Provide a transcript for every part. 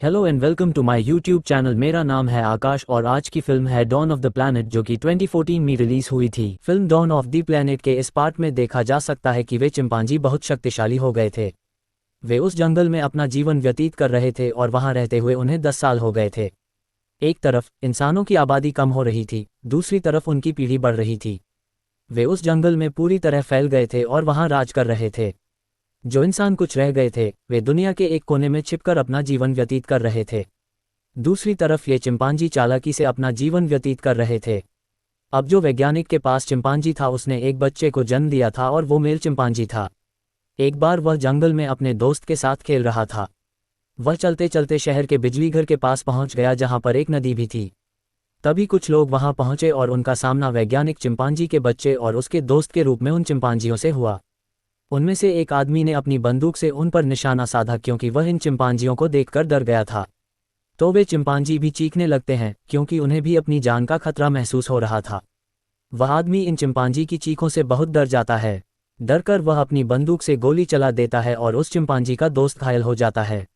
Hello and welcome to my YouTube channel. मेरा नाम है आकाश और आज की फिल्म है डॉन ऑफ द प्लैनेट जो कि 2014 में रिलीज हुई थी। Film Dawn of the Planet के इस पार्ट में देखा जा सकता है कि वे चिंपांजी बहुत शक्तिशाली हो गए थे। वे उस जंगल में अपना जीवन व्यतीत कर रहे थे और वहां रहते हुए उन्हें 10 साल हो गए थे। एक तरफ इंसानों की आबादी कम हो रही थी, दूसरी तरफ उनकी पीढ़ी बढ़ रही थी। वे उस जंगल में पूरी तरह फैल गए थे और वहां राज कर रहे थे। जो इंसान कुछ रह गए थे वे दुनिया के एक कोने में छिपकर अपना जीवन व्यतीत कर रहे थे। दूसरी तरफ ये चिंपांजी चालाकी से अपना जीवन व्यतीत कर रहे थे। अब जो वैज्ञानिक के पास चिंपांजी था उसने एक बच्चे को जन्म दिया था और वो मेल चिंपांजी था। एक बार वह जंगल में अपने दोस्त के साथ खेल रहा था। वह चलते चलते शहर के बिजलीघर के पास पहुंच गया जहां पर एक नदी भी थी। तभी कुछ लोग वहां पहुंचे और उनका सामना वैज्ञानिक चिंपांजी के बच्चे और उसके दोस्त के रूप में उन चिंपांजियों से हुआ। उनमें से एक आदमी ने अपनी बंदूक से उन पर निशाना साधा क्योंकि वह इन चिंपांजियों को देखकर डर गया था। तो वे चिंपांजी भी चीखने लगते हैं क्योंकि उन्हें भी अपनी जान का खतरा महसूस हो रहा था। वह आदमी इन चिंपांजी की चीखों से बहुत डर जाता है। डर कर वह अपनी बंदूक से गोली चला देता है और उस चिंपांजी का दोस्त घायल हो जाता है।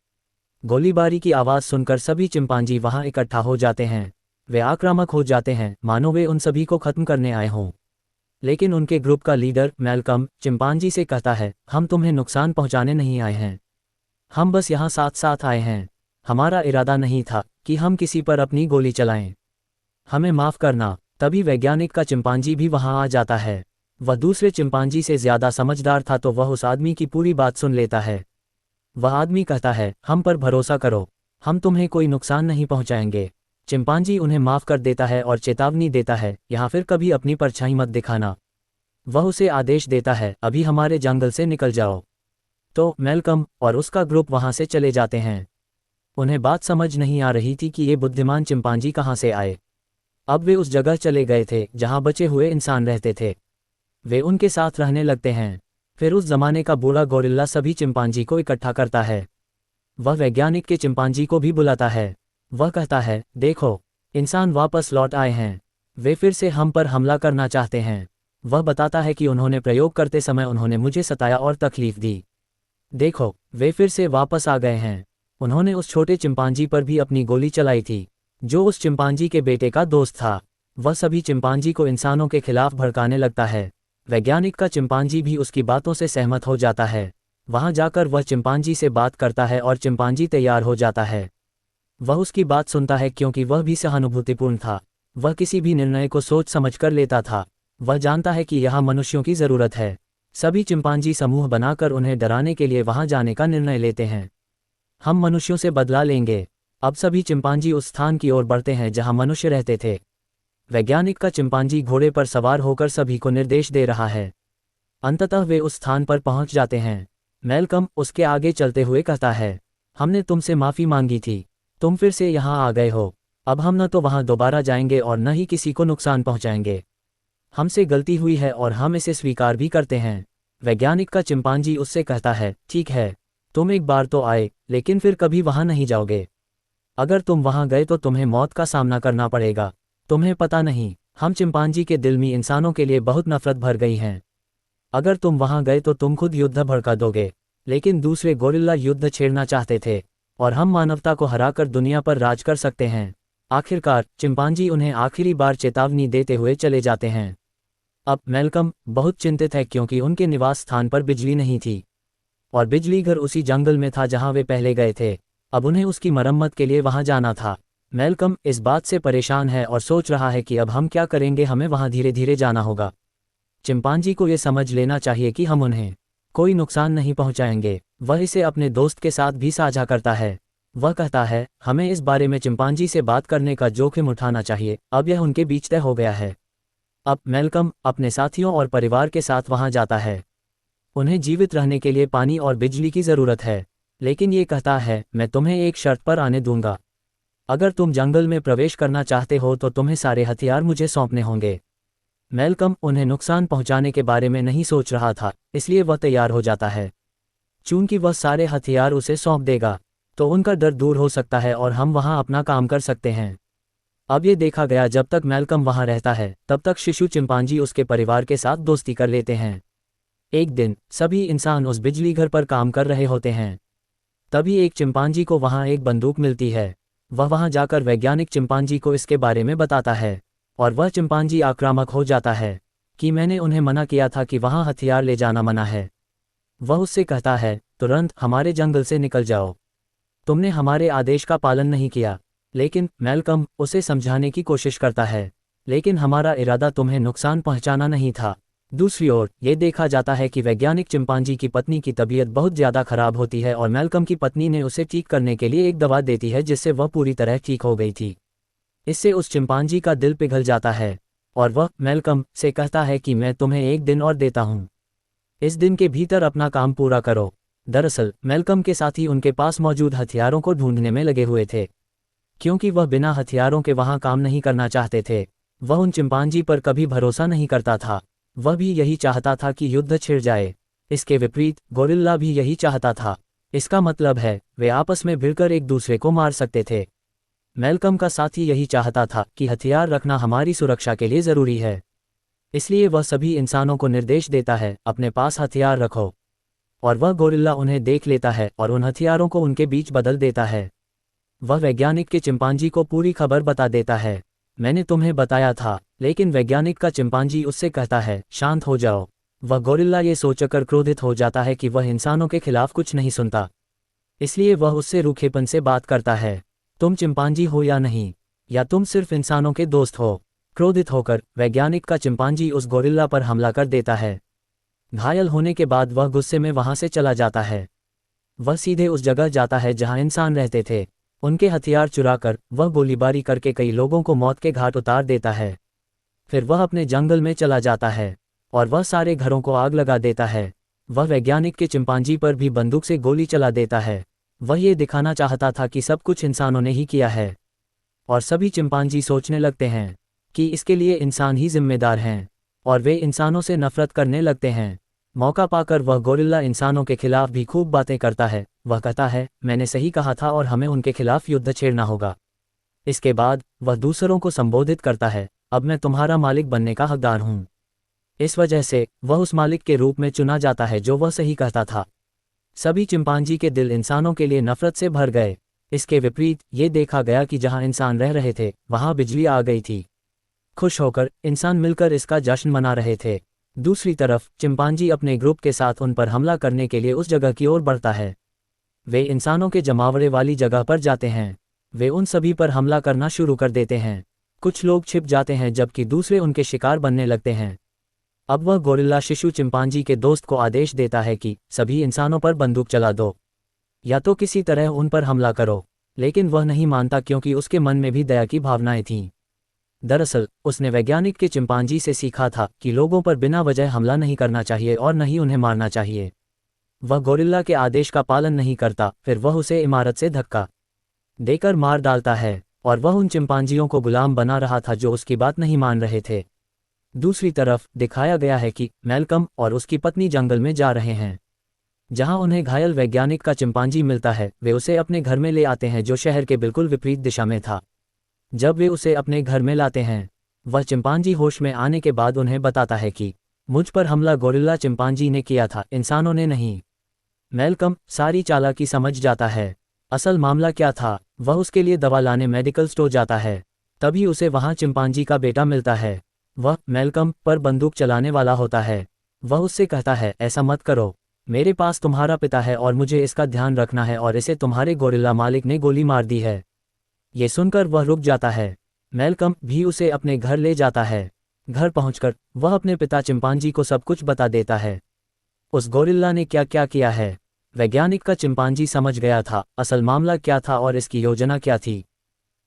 गोलीबारी की आवाज़ सुनकर सभी चिंपांजी वहां इकट्ठा हो जाते हैं। वे आक्रामक हो जाते हैं मानो वे उन सभी को खत्म करने आए हों। लेकिन उनके ग्रुप का लीडर मैल्कम चिंपांजी से कहता है, हम तुम्हें नुकसान पहुंचाने नहीं आए हैं, हम बस यहाँ साथ साथ आए हैं। हमारा इरादा नहीं था कि हम किसी पर अपनी गोली चलाएं, हमें माफ़ करना। तभी वैज्ञानिक का चिंपांजी भी वहां आ जाता है। वह दूसरे चिंपांजी से ज़्यादा समझदार था तो वह उस आदमी की पूरी बात सुन लेता है। वह आदमी कहता है, हम पर भरोसा करो, हम तुम्हें कोई नुकसान नहीं पहुंचाएंगे। चिंपांजी उन्हें माफ़ कर देता है और चेतावनी देता है, यहाँ फिर कभी अपनी परछाई मत दिखाना। वह उसे आदेश देता है, अभी हमारे जंगल से निकल जाओ। तो मैल्कम और उसका ग्रुप वहां से चले जाते हैं। उन्हें बात समझ नहीं आ रही थी कि ये बुद्धिमान चिंपांजी कहाँ से आए। अब वे उस जगह चले गए थे जहां बचे हुए इंसान रहते थे। वे उनके साथ रहने लगते हैं। फिर उस जमाने का बूढ़ा गोरिल्ला सभी चिंपांजी को इकट्ठा करता है। वह वैज्ञानिक के चिंपांजी को भी बुलाता है। वह कहता है, देखो, इंसान वापस लौट आए हैं, वे फिर से हम पर हमला करना चाहते हैं। वह बताता है कि उन्होंने प्रयोग करते समय उन्होंने मुझे सताया और तकलीफ दी। देखो, वे फिर से वापस आ गए हैं। उन्होंने उस छोटे चिंपांजी पर भी अपनी गोली चलाई थी जो उस चिंपांजी के बेटे का दोस्त था। वह सभी चिंपांजी को इंसानों के खिलाफ भड़काने लगता है। वैज्ञानिक का चिंपांजी भी उसकी बातों से सहमत हो जाता है। वहां जाकर वह चिंपांजी से बात करता है और चिंपांजी तैयार हो जाता है। वह उसकी बात सुनता है क्योंकि वह भी सहानुभूतिपूर्ण था। वह किसी भी निर्णय को सोच समझ कर लेता था। वह जानता है कि यहाँ मनुष्यों की ज़रूरत है। सभी चिंपांजी समूह बनाकर उन्हें डराने के लिए वहां जाने का निर्णय लेते हैं। हम मनुष्यों से बदला लेंगे। अब सभी चिंपांजी उस स्थान की ओर बढ़ते हैं जहां मनुष्य रहते थे। वैज्ञानिक का चिंपांजी घोड़े पर सवार होकर सभी को निर्देश दे रहा है। अंततः वे उस स्थान पर पहुंच जाते हैं। मैल्कम उसके आगे चलते हुए कहता है, हमने तुमसे माफ़ी मांगी थी, तुम फिर से यहाँ आ गए हो। अब हम न तो वहाँ दोबारा जाएंगे और न ही किसी को नुकसान पहुँचाएंगे। हमसे गलती हुई है और हम इसे स्वीकार भी करते हैं। वैज्ञानिक का चिंपांजी उससे कहता है, ठीक है, तुम एक बार तो आए लेकिन फिर कभी वहाँ नहीं जाओगे। अगर तुम वहाँ गए तो तुम्हें मौत का सामना करना पड़ेगा। तुम्हें पता नहीं, हम चिंपांजी के दिल में इंसानों के लिए बहुत नफरत भर गई हैं। अगर तुम वहाँ गए तो तुम खुद युद्ध भड़का दोगे। लेकिन दूसरे गोरिल्ला युद्ध छेड़ना चाहते थे और हम मानवता को हराकर दुनिया पर राज कर सकते हैं। आखिरकार चिंपांजी उन्हें आखिरी बार चेतावनी देते हुए चले जाते हैं। अब मैल्कम बहुत चिंतित है क्योंकि उनके निवास स्थान पर बिजली नहीं थी और बिजलीघर उसी जंगल में था जहां वे पहले गए थे। अब उन्हें उसकी मरम्मत के लिए वहां जाना था। मैल्कम इस बात से परेशान है और सोच रहा है कि अब हम क्या करेंगे, हमें वहां धीरे धीरे जाना होगा। चिंपांजी को ये समझ लेना चाहिए कि हम उन्हें कोई नुकसान नहीं पहुंचाएंगे। वह इसे अपने दोस्त के साथ भी साझा करता है। वह कहता है, हमें इस बारे में चिंपांजी से बात करने का जोखिम उठाना चाहिए, अब यह उनके बीच तय हो गया है। अब मैल्कम अपने साथियों और परिवार के साथ वहां जाता है। उन्हें जीवित रहने के लिए पानी और बिजली की ज़रूरत है, लेकिन ये कहता है, मैं तुम्हें एक शर्त पर आने दूंगा। अगर तुम जंगल में प्रवेश करना चाहते हो तो तुम्हें सारे हथियार मुझे सौंपने होंगे। मैल्कम उन्हें नुकसान पहुंचाने के बारे में नहीं सोच रहा था, इसलिए वह तैयार हो जाता है। चूंकि वह सारे हथियार उसे सौंप देगा तो उनका डर दूर हो सकता है और हम वहां अपना काम कर सकते हैं। अब ये देखा गया, जब तक मैल्कम वहां रहता है तब तक शिशु चिंपांजी उसके परिवार के साथ दोस्ती कर लेते हैं। एक दिन सभी इंसान उस बिजलीघर पर काम कर रहे होते हैं। तभी एक चिंपांजी को वहाँ एक बंदूक मिलती है। वह वहाँ जाकर वैज्ञानिक चिंपांजी को इसके बारे में बताता है और वह चिंपांजी आक्रामक हो जाता है कि मैंने उन्हें मना किया था कि वहाँ हथियार ले जाना मना है। वह उससे कहता है, तुरंत हमारे जंगल से निकल जाओ, तुमने हमारे आदेश का पालन नहीं किया। लेकिन मैल्कम उसे समझाने की कोशिश करता है, लेकिन हमारा इरादा तुम्हें नुकसान पहुंचाना नहीं था। दूसरी ओर ये देखा जाता है कि वैज्ञानिक चिंपांजी की पत्नी की तबीयत बहुत ज़्यादा खराब होती है और मैल्कम की पत्नी ने उसे ठीक करने के लिए एक दवा देती है जिससे वह पूरी तरह ठीक हो गई थी। इससे उस चिंपांजी का दिल पिघल जाता है और वह मैल्कम से कहता है कि मैं तुम्हें एक दिन और देता हूँ, इस दिन के भीतर अपना काम पूरा करो। दरअसल मैल्कम के साथी उनके पास मौजूद हथियारों को ढूंढने में लगे हुए थे, क्योंकि वह बिना हथियारों के वहां काम नहीं करना चाहते थे। वह उन चिंपांजी पर कभी भरोसा नहीं करता था, वह भी यही चाहता था कि युद्ध छिड़ जाए। इसके विपरीत गोरिल्ला भी यही चाहता था। इसका मतलब है वे आपस में भिड़कर एक दूसरे को मार सकते थे। मैल्कम का साथी यही चाहता था कि हथियार रखना हमारी सुरक्षा के लिए ज़रूरी है, इसलिए वह सभी इंसानों को निर्देश देता है अपने पास हथियार रखो, और वह गोरिल्ला उन्हें देख लेता है और उन हथियारों को उनके बीच बदल देता है। वह वैज्ञानिक के चिंपांजी को पूरी खबर बता देता है, मैंने तुम्हें बताया था। लेकिन वैज्ञानिक का चिंपांजी उससे कहता है, शांत हो जाओ। वह गोरिल्ला ये सोचकर क्रोधित हो जाता है कि वह इंसानों के खिलाफ कुछ नहीं सुनता, इसलिए वह उससे रूखेपन से बात करता है, तुम चिंपांजी हो या नहीं, या तुम सिर्फ इंसानों के दोस्त हो। क्रोधित होकर वैज्ञानिक का चिंपांजी उस गोरिल्ला पर हमला कर देता है। घायल होने के बाद वह गुस्से में वहां से चला जाता है। वह सीधे उस जगह जाता है जहां इंसान रहते थे। उनके हथियार चुराकर वह गोलीबारी करके कई लोगों को मौत के घाट उतार देता है। फिर वह अपने जंगल में चला जाता है और वह सारे घरों को आग लगा देता है। वह वैज्ञानिक के चिंपांजी पर भी बंदूक से गोली चला देता है। वह ये दिखाना चाहता था कि सब कुछ इंसानों ने ही किया है, और सभी चिंपांजी सोचने लगते हैं कि इसके लिए इंसान ही जिम्मेदार हैं, और वे इंसानों से नफरत करने लगते हैं। मौका पाकर वह गोरिल्ला इंसानों के खिलाफ भी खूब बातें करता है। वह कहता है, मैंने सही कहा था और हमें उनके खिलाफ युद्ध छेड़ना होगा। इसके बाद वह दूसरों को संबोधित करता है, अब मैं तुम्हारा मालिक बनने का हकदार हूँ। इस वजह से वह उस मालिक के रूप में चुना जाता है जो वह सही कहता था। सभी चिंपांजी के दिल इंसानों के लिए नफरत से भर गए। इसके विपरीत ये देखा गया कि जहाँ इंसान रह रहे थे वहाँ बिजली आ गई थी। खुश होकर इंसान मिलकर इसका जश्न मना रहे थे। दूसरी तरफ चिंपांजी अपने ग्रुप के साथ उन पर हमला करने के लिए उस जगह की ओर बढ़ता है। वे इंसानों के जमावड़े वाली जगह पर जाते हैं। वे उन सभी पर हमला करना शुरू कर देते हैं। कुछ लोग छिप जाते हैं जबकि दूसरे उनके शिकार बनने लगते हैं। अब वह गोरिल्ला शिशु चिंपांजी के दोस्त को आदेश देता है कि सभी इंसानों पर बंदूक चला दो, या तो किसी तरह उन पर हमला करो। लेकिन वह नहीं मानता क्योंकि उसके मन में भी दया की भावनाएं थीं। दरअसल उसने वैज्ञानिक के चिंपांजी से सीखा था कि लोगों पर बिना वजह हमला नहीं करना चाहिए और न ही उन्हें मारना चाहिए। वह गोरिल्ला के आदेश का पालन नहीं करता, फिर वह उसे इमारत से धक्का देकर मार डालता है, और वह उन चिंपांजियों को गुलाम बना रहा था जो उसकी बात नहीं मान रहे थे। दूसरी तरफ दिखाया गया है कि मैल्कम और उसकी पत्नी जंगल में जा रहे हैं, जहां उन्हें घायल वैज्ञानिक का चिंपांजी मिलता है। वे उसे अपने घर में ले आते हैं जो शहर के बिल्कुल विपरीत दिशा में था। जब वे उसे अपने घर में लाते हैं, वह चिंपांजी होश में आने के बाद उन्हें बताता है कि मुझ पर हमला गोरिल्ला चिंपांजी ने किया था, इंसानों ने नहीं। मैल्कम सारी चालाकी समझ जाता है। असल मामला क्या था, वह उसके लिए दवा लाने मेडिकल स्टोर जाता है। तभी उसे वहां चिंपांजी का बेटा मिलता है। वह मैल्कम पर बंदूक चलाने वाला होता है। वह उससे कहता है, ऐसा मत करो, मेरे पास तुम्हारा पिता है और मुझे इसका ध्यान रखना है, और इसे तुम्हारे गोरिल्ला मालिक ने गोली मार दी है। ये सुनकर वह रुक जाता है। मैल्कम भी उसे अपने घर ले जाता है। घर पहुंचकर वह अपने पिता चिंपांजी को सब कुछ बता देता है, उस गोरिल्ला ने क्या क्या किया है। वैज्ञानिक का चिंपांजी समझ गया था असल मामला क्या था और इसकी योजना क्या थी।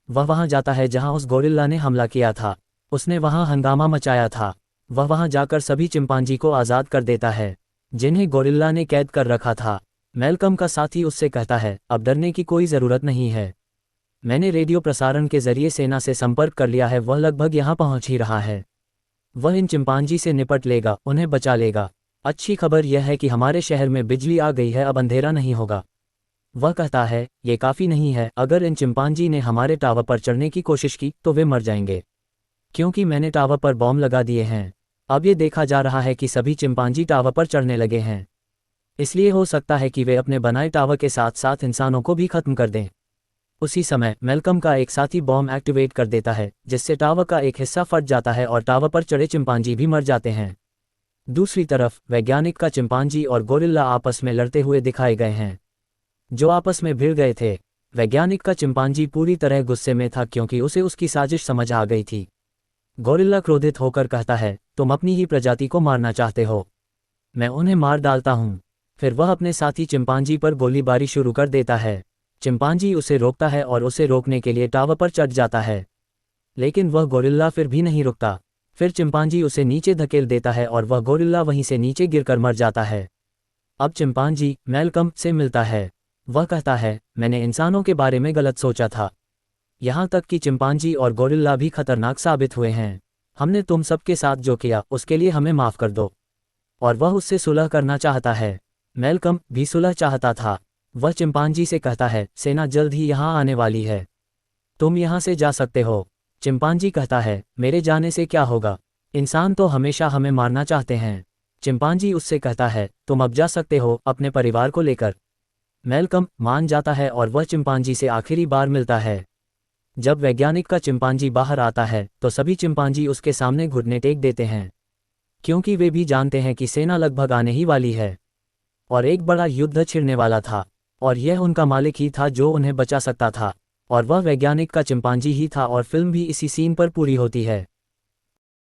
वह वहां जाता है जहां उस गोरिल्ला ने हमला किया था। उसने वहां हंगामा मचाया था। वह वहां जाकर सभी चिंपांजी को आज़ाद कर देता है जिन्हें गोरिल्ला ने कैद कर रखा था। मैल्कम का साथी उससे कहता है, अब डरने की कोई ज़रूरत नहीं है, मैंने रेडियो प्रसारण के जरिए सेना से संपर्क कर लिया है, वह लगभग यहाँ पहुँच ही रहा है। वह इन चिंपांजी से निपट लेगा, उन्हें बचा लेगा। अच्छी खबर यह है कि हमारे शहर में बिजली आ गई है, अब अंधेरा नहीं होगा। वह कहता है, ये काफ़ी नहीं है, अगर इन चिंपांजी ने हमारे टावर पर चढ़ने की कोशिश की तो वे मर जाएंगे, क्योंकि मैंने टावर पर बॉम्ब लगा दिए हैं। अब ये देखा जा रहा है कि सभी चिंपांजी टावर पर चढ़ने लगे हैं। इसलिए हो सकता है कि वे अपने बनाए टावर के साथ साथ इंसानों को भी खत्म कर दें। उसी समय मैल्कम का एक साथी बॉम्ब एक्टिवेट कर देता है, जिससे टावर का एक हिस्सा फट जाता है और टावर पर चढ़े चिंपांजी भी मर जाते हैं। दूसरी तरफ वैज्ञानिक का चिंपांजी और गोरिल्ला आपस में लड़ते हुए दिखाए गए हैं, जो आपस में भिड़ गए थे। वैज्ञानिक का चिंपांजी पूरी तरह गुस्से में था क्योंकि उसे उसकी साजिश समझ आ गई थी। गोरिल्ला क्रोधित होकर कहता है, तुम अपनी ही प्रजाति को मारना चाहते हो, मैं उन्हें मार डालता हूँ। फिर वह अपने साथी चिंपांजी पर गोलीबारी शुरू कर देता है। चिंपांजी उसे रोकता है और उसे रोकने के लिए टावर पर चढ़ जाता है, लेकिन वह गोरिल्ला फिर भी नहीं रुकता। फिर चिंपांजी उसे नीचे धकेल देता है और वह गोरिल्ला वहीं से नीचे गिरकर मर जाता है। अब चिंपांजी मैल्कम से मिलता है। वह कहता है, मैंने इंसानों के बारे में गलत सोचा था। यहाँ तक कि चिंपांजी और गोरिल्ला भी खतरनाक साबित हुए हैं। हमने तुम सबके साथ जो किया उसके लिए हमें माफ़ कर दो। और वह उससे सुलह करना चाहता है। मैल्कम भी सुलह चाहता था। वह चिंपांजी से कहता है, सेना जल्द ही यहाँ आने वाली है, तुम यहाँ से जा सकते हो। चिंपांजी कहता है, मेरे जाने से क्या होगा, इंसान तो हमेशा हमें मारना चाहते हैं। चिंपांजी उससे कहता है, तुम अब जा सकते हो अपने परिवार को लेकर। मैल्कम मान जाता है और वह चिंपांजी से आखिरी बार मिलता है। जब वैज्ञानिक का चिंपांजी बाहर आता है तो सभी चिंपांजी उसके सामने घुटने टेक देते हैं, क्योंकि वे भी जानते हैं कि सेना लगभग आने ही वाली है और एक बड़ा युद्ध छिड़ने वाला था, और यह उनका मालिक ही था जो उन्हें बचा सकता था, और वह वैज्ञानिक का चिंपांजी ही था। और फिल्म भी इसी सीन पर पूरी होती है।